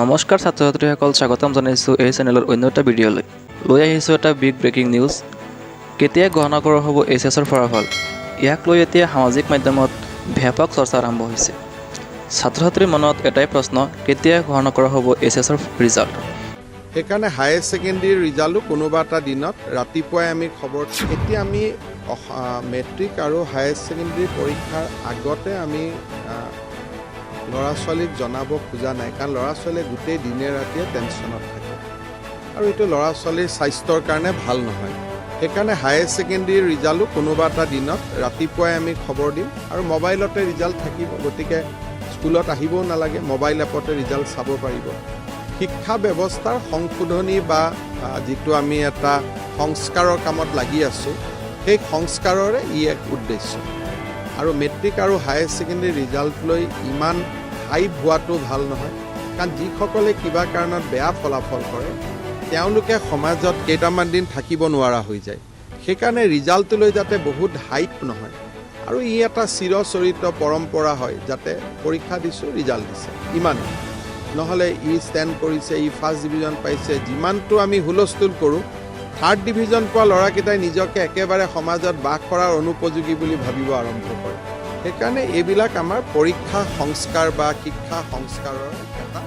নমস্কাৰ ছাত্ৰ ছাত্ৰীসকল, স্বাগতম জনাইছোঁ এই চেনেলৰ অন্য এটা ভিডিঅ'লৈ। লৈ আহিছোঁ এটা বিগ ব্ৰেকিং নিউজ। কেতিয়া ঘোষণা কৰা হ'ব এইচএছৰ ফলাফল? ইয়াক লৈ এতিয়া সামাজিক মাধ্যমত ব্যাপক চৰ্চা আৰম্ভ হৈছে। ছাত্ৰ ছাত্ৰীৰ মনত এটাই প্ৰশ্ন, কেতিয়া ঘোষণা কৰা হ'ব এইচএছৰ ৰিজাল্ট? সেইকাৰণে হায়াৰ ছেকেণ্ডেৰীৰ ৰিজাল্টো কোনোবা এটা দিনত ৰাতিপুৱাই আমি খবৰ এতিয়া আমি মেট্ৰিক আৰু হায়াৰ ছেকেণ্ডেৰী পৰীক্ষাৰ আগতে আমি ল'ৰা ছোৱালীক জনাব খোজা নাই, কাৰণ ল'ৰা ছোৱালীয়ে গোটেই দিনে ৰাতিয়ে টেনশ্যনত থাকে আৰু এইটো ল'ৰা ছোৱালীৰ স্বাস্থ্যৰ কাৰণে ভাল নহয়। সেইকাৰণে হায়াৰ ছেকেণ্ডেৰীৰ ৰিজাল্টো কোনোবা এটা দিনত ৰাতিপুৱাই আমি খবৰ দিম আৰু মোবাইলতে ৰিজাল্ট থাকিব, গতিকে স্কুলত আহিবও নালাগে, মোবাইল এপতে ৰিজাল্ট চাব পাৰিব। শিক্ষা ব্যৱস্থাৰ সংশোধনী বা যিটো আমি এটা সংস্কাৰৰ কামত লাগি আছোঁ, সেই সংস্কাৰৰে ই এক উদ্দেশ্য। আৰু মেট্ৰিক আৰু হায়াৰ ছেকেণ্ডেৰী ৰিজাল্ট লৈ ইমান হাইপ হোৱাটো ভাল নহয়, কাৰণ যিসকলে কিবা কাৰণত বেয়া ফলাফল কৰে তেওঁলোকে সমাজত কেইটামান দিন থাকিব নোৱাৰা হৈ যায়। সেইকাৰণে ৰিজাল্টটো লৈ যাতে বহুত হাইপ নহয় আৰু ই এটা চিৰচৰিত পৰম্পৰা হয়, যাতে পৰীক্ষা দিছোঁ ৰিজাল্ট দিছে ইমানেই, নহ'লে ই ষ্টেণ্ড কৰিছে, ই ফাৰ্ষ্ট ডিভিজন পাইছে, যিমানটো আমি হুলস্থুল কৰোঁ, থাৰ্ড ডিভিজন পোৱা ল'ৰাকেইটাই নিজকে একেবাৰে সমাজত বাস কৰাৰ অনুপযোগী বুলি ভাবিব আৰম্ভ কৰে। সেইকাৰণে এইবিলাক আমাৰ পৰীক্ষা সংস্কাৰ বা শিক্ষা সংস্কাৰৰ এটা